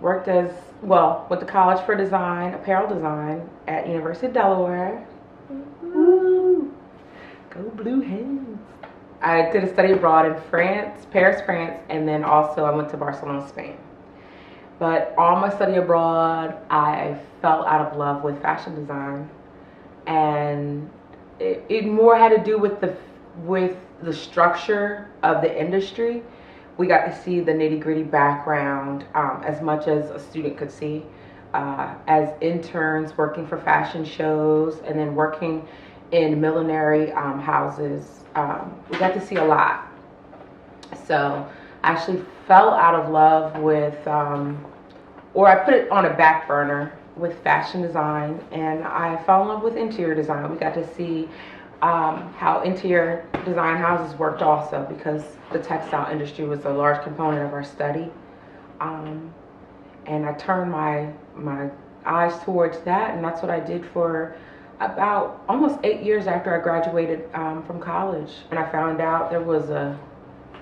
Worked as, well, went to college for design, apparel design at University of Delaware. Woo! Go Blue Hens. I did a study abroad in France, Paris, France, and then also I went to Barcelona, Spain. But all my study abroad, I fell out of love with fashion design, and it more had to do with the structure of the industry. We got to see the nitty-gritty background as much as a student could see. As interns working for fashion shows and then working in millinery houses, we got to see a lot. So I actually fell out of love with, or I put it on a back burner with fashion design, and I fell in love with interior design. We got to see how interior design houses worked also, because the textile industry was a large component of our study. And I turned my eyes towards that, and that's what I did for about almost 8 years after I graduated from college. And I found out there was a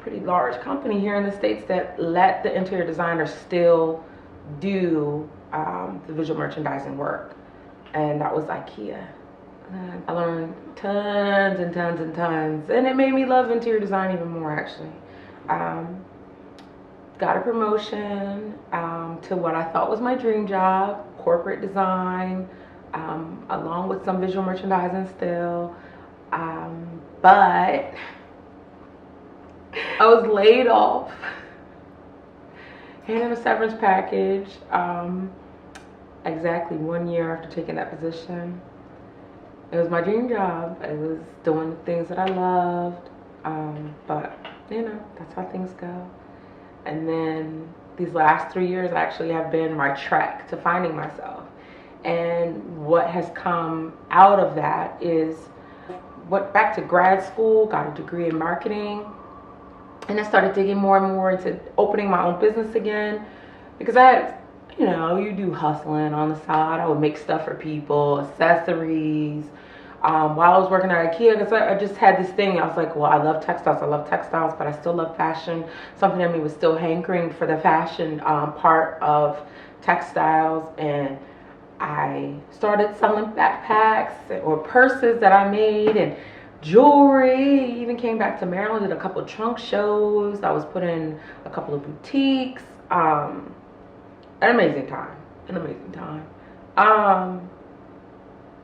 pretty large company here in the States that let the interior designers still do the visual merchandising work, and that was IKEA. I learned tons and tons and tons, and it made me love interior design even more, actually. Got a promotion to what I thought was my dream job, corporate design, along with some visual merchandising still. But I was laid off, handed a severance package exactly 1 year after taking that position. It was my dream job. I was doing the things that I loved, but you know, that's how things go. And then these last 3 years actually have been my trek to finding myself. And what has come out of that is went back to grad school, got a degree in marketing, and I started digging more and more into opening my own business again, because I had, you know, you do hustling on the side. I would make stuff for people, accessories, while I was working at IKEA, because I just had this thing. I was like, well, I love textiles, but I still love fashion. Something in me was still hankering for the fashion part of textiles, and I started selling backpacks or purses that I made, and jewelry. Even came back to Maryland, did a couple of trunk shows. I was put in a couple of boutiques. An amazing time.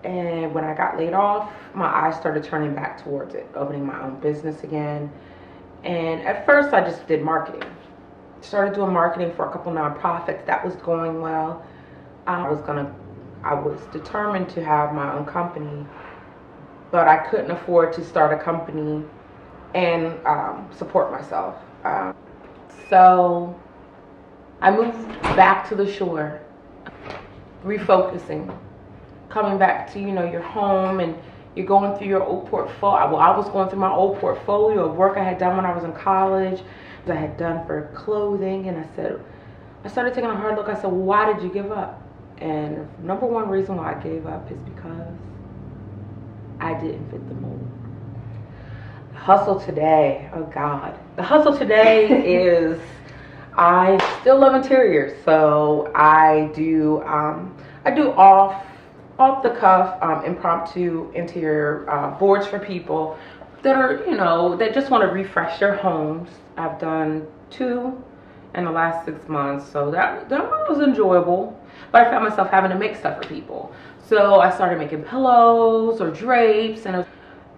And when I got laid off, my eyes started turning back towards it, opening my own business again. And at first I just did marketing. Started doing marketing for a couple nonprofits. That was going well. I was determined to have my own company, but I couldn't afford to start a company and support myself. So I moved back to the shore, refocusing, coming back to, you know, your home, and you're going through your old portfolio. Well, I was going through my old portfolio of work I had done when I was in college, that I had done for clothing, and I started taking a hard look. I said, well, why did you give up? And number one reason why I gave up is because I didn't fit the mold. The hustle today, oh God. The hustle today is, I still love interiors, so I do off the cuff, impromptu interior boards for people that are, you know, that just want to refresh their homes. I've done 2 in the last 6 months, so that was enjoyable. But I found myself having to make stuff for people, so I started making pillows or drapes, and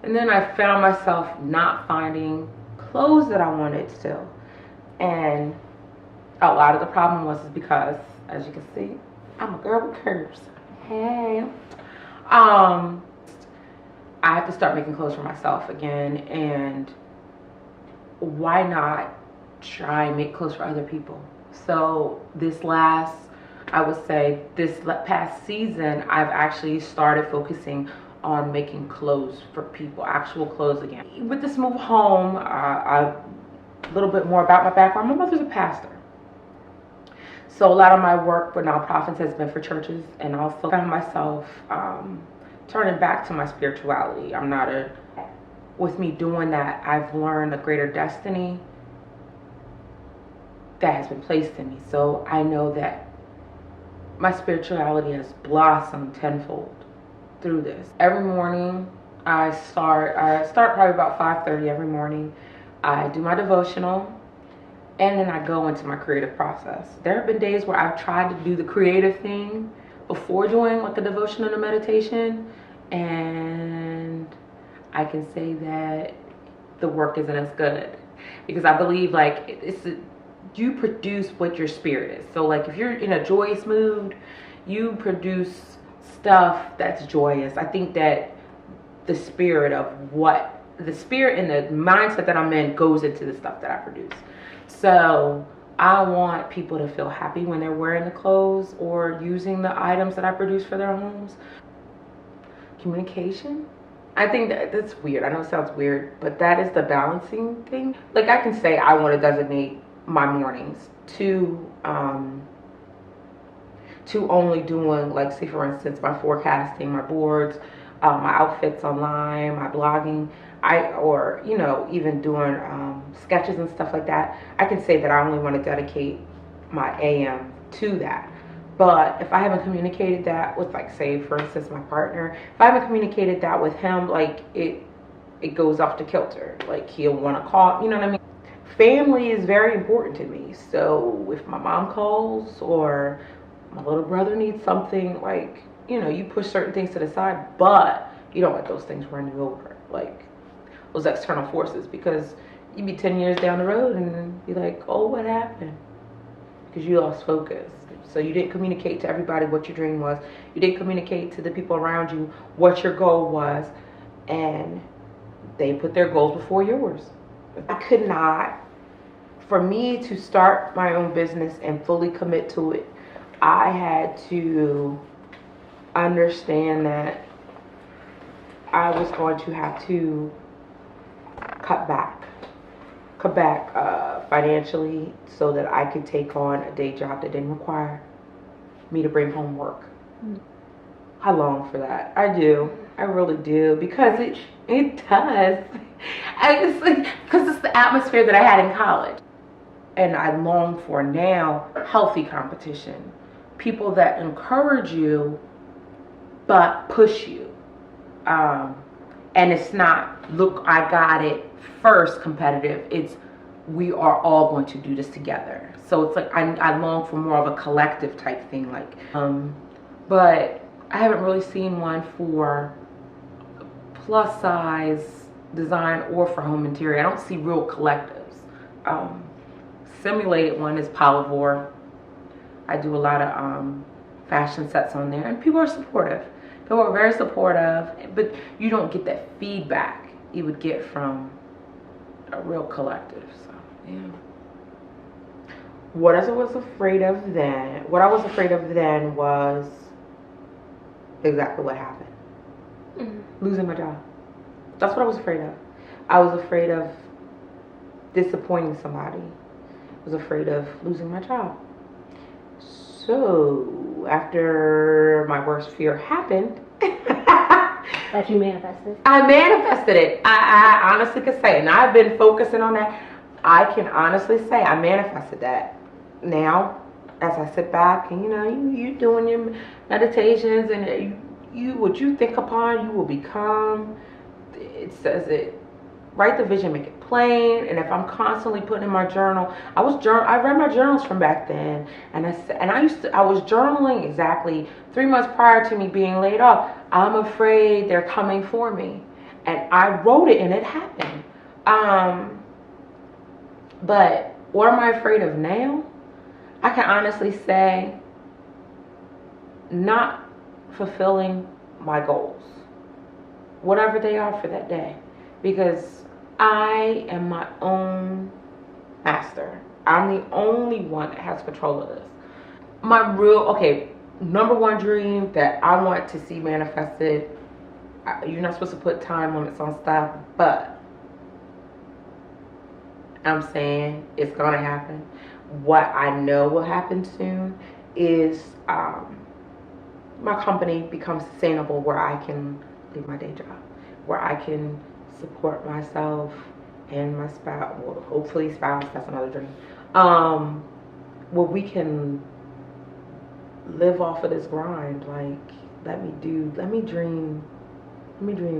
then I found myself not finding clothes that I wanted still. And a lot of the problem was because, as you can see, I'm a girl with curves. Hey. I have to start making clothes for myself again, and why not try and make clothes for other people? So this past season, I've actually started focusing on making clothes for people, actual clothes again. With this move home, a little bit more about my background. My mother's a pastor. So a lot of my work for nonprofits has been for churches, and also found myself turning back to my spirituality. With me doing that, I've learned a greater destiny that has been placed in me. So I know that my spirituality has blossomed tenfold through this. Every morning I start probably about 5:30 every morning. I do my devotional, and then I go into my creative process. There have been days where I've tried to do the creative thing before doing like a devotion and a meditation, and I can say that the work isn't as good, because I believe like you produce what your spirit is. So like if you're in a joyous mood, you produce stuff that's joyous. I think that the spirit and the mindset that I'm in goes into the stuff that I produce. So I want people to feel happy when they're wearing the clothes or using the items that I produce for their homes. Communication. I think that's weird. I know it sounds weird, but that is the balancing thing. Like I can say I want to designate my mornings to only doing, like, say for instance, my forecasting, my boards, my outfits online, my blogging, or you know, even doing sketches and stuff like that. I can say that I only want to dedicate my AM to that. But if I haven't communicated that with, like, say for instance, my partner, if I haven't communicated that with him, like it goes off the kilter. Like he'll want to call, you know what I mean? Family is very important to me. So if my mom calls or my little brother needs something, like, you know, you push certain things to the side, but you don't let those things run you over, like those external forces, because you'd be 10 years down the road and be like, oh, what happened? Because you lost focus. So you didn't communicate to everybody what your dream was. You didn't communicate to the people around you what your goal was, and they put their goals before yours. I could not, for me to start my own business and fully commit to it, I had to understand that I was going to have to cut back financially so that I could take on a day job that didn't require me to bring home work. I long for that. I do. I really do, because it does. Because it's the atmosphere that I had in college. And I long for now healthy competition. People that encourage you but push you. And it's not, look, I got it first competitive. It's, we are all going to do this together. So it's like I long for more of a collective type thing. Like, but I haven't really seen one for plus size design or for home interior. I don't see real collectives. Simulated one is Polyvore. I do a lot of fashion sets on there, and people are supportive. People are very supportive, but you don't get that feedback you would get from a real collective. So yeah. What I was afraid of then was exactly what happened. Losing my job. That's what I was afraid of. I was afraid of disappointing somebody. I was afraid of losing my job. So after my worst fear happened, that you manifested. I manifested it. I honestly could say, and I've been focusing on that. I can honestly say I manifested that. Now, as I sit back and you doing your meditations, and you what you think upon, you will become. It says it. Write the vision, make it plain. And if I'm constantly putting in my journal, I read my journals from back then, and I was journaling exactly 3 months prior to me being laid off. I'm afraid they're coming for me, and I wrote it, and it happened. But what am I afraid of now? I can honestly say, not fulfilling my goals, whatever they are for that day, because I am my own master. I'm the only one that has control of this. My number one dream that I want to see manifested, you're not supposed to put time limits on stuff, but I'm saying it's gonna happen. What I know will happen soon is my company becomes sustainable, where I can leave my day job, where I can support myself and my spouse, well, hopefully spouse, that's another dream, where we can live off of this grind. Like, let me dream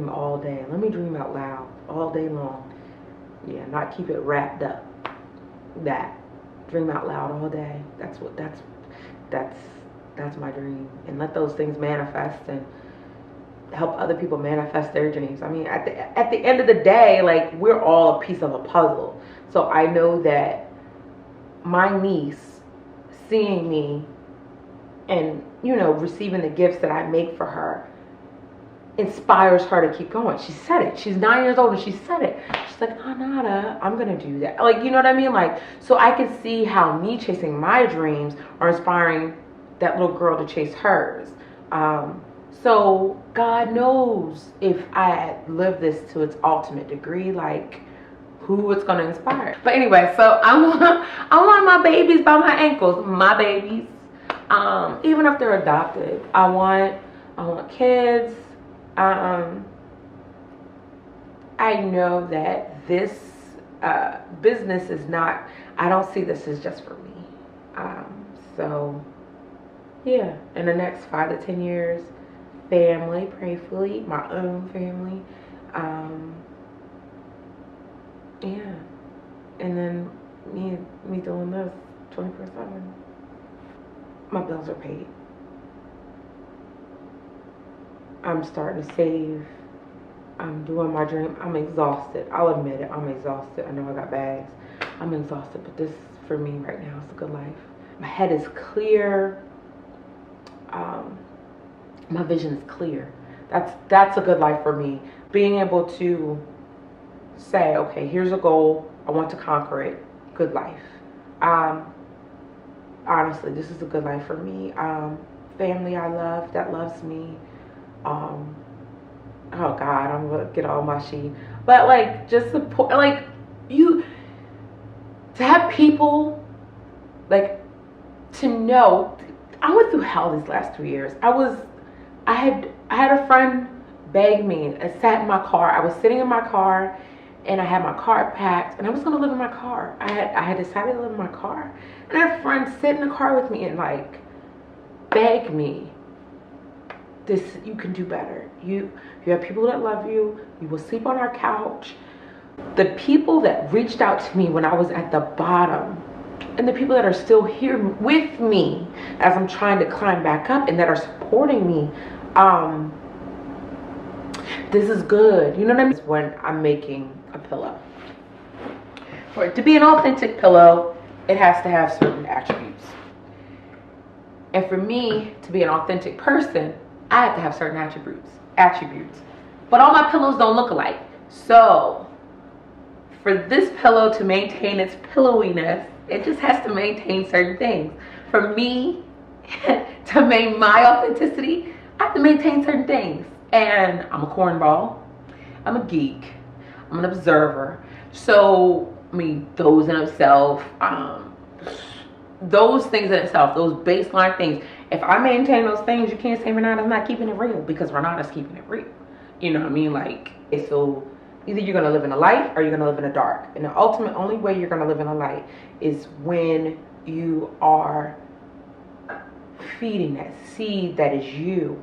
all day. Let me dream out loud all day long. Yeah, not keep it wrapped up. That dream out loud all day. That's my dream. And let those things manifest and help other people manifest their dreams. I mean, at the end of the day, like, we're all a piece of a puzzle. So I know that my niece seeing me and, you know, receiving the gifts that I make for her inspires her to keep going. She said it. She's 9 years old and she said it. She's like, "Oh, Nada, I'm gonna do that." Like, you know what I mean? Like, so I can see how me chasing my dreams are inspiring that little girl to chase hers. So God knows if I live this to its ultimate degree, like, who it's gonna inspire. But anyway, so I want my babies by my ankles, my babies. Even if they're adopted, I want kids. I know that this business is not, I don't see this as just for me. So yeah, in the next 5 to 10 years, family, prayerfully, my own family. Yeah, and then me doing this 24/7. My bills are paid. I'm starting to save. I'm doing my dream. I'm exhausted. I'll admit it. I'm exhausted. I know I got bags. I'm exhausted, but this for me right now is a good life. My head is clear. My vision is clear. That's a good life for me. Being able to say, okay, here's a goal. I want to conquer it. Good life. Honestly, this is a good life for me. Family I love, that loves me. Oh God, I'm gonna get all mushy. But like, just support, like, you, to have people, like, to know. I went through hell these last 3 years. I had a friend beg me. I sat in my car. I was sitting in my car, and I had my car packed, and I was gonna live in my car. I had decided to live in my car, and I had a friend sit in the car with me and like beg me, "This, you can do better. You have people that love you. You will sleep on our couch." The people that reached out to me when I was at the bottom, and the people that are still here with me as I'm trying to climb back up and that are supporting me, this is good. You know what I mean? When I'm making a pillow, for it to be an authentic pillow, it has to have certain attributes. And for me to be an authentic person, I have to have certain attributes. But all my pillows don't look alike. So for this pillow to maintain its pillowiness, it just has to maintain certain things. For me to maintain my authenticity, I have to maintain certain things. And I'm a cornball. I'm a geek. I'm an observer. So, I mean, those in itself, those things in itself, those baseline things, if I maintain those things, you can't say Renata's not keeping it real, because Renata's keeping it real. You know what I mean? Like, so either you're going to live in the light or you're going to live in the dark. And the ultimate only way you're going to live in the light is when you are feeding that seed that is you,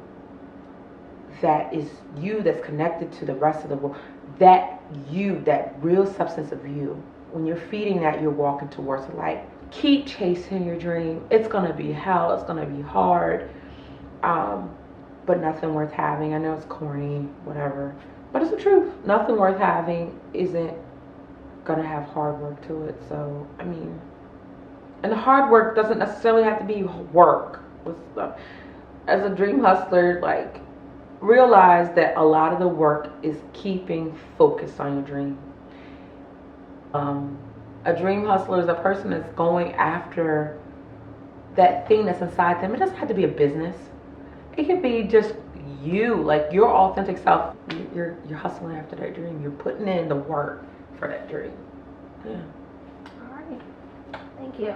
that's connected to the rest of the world, that real substance of you. When you're feeding that, you're walking towards the light. Keep chasing your dream. It's going to be hell. It's going to be hard. But nothing worth having. I know it's corny, whatever. But it's the truth. Nothing worth having isn't going to have hard work to it. So, I mean, and the hard work doesn't necessarily have to be work. As a dream hustler, like, realize that a lot of the work is keeping focused on your dream. A dream hustler is a person that's going after that thing that's inside them. It doesn't have to be a business. It can be just you, like your authentic self. You're hustling after that dream. You're putting in the work for that dream. Yeah. All right. Thank you.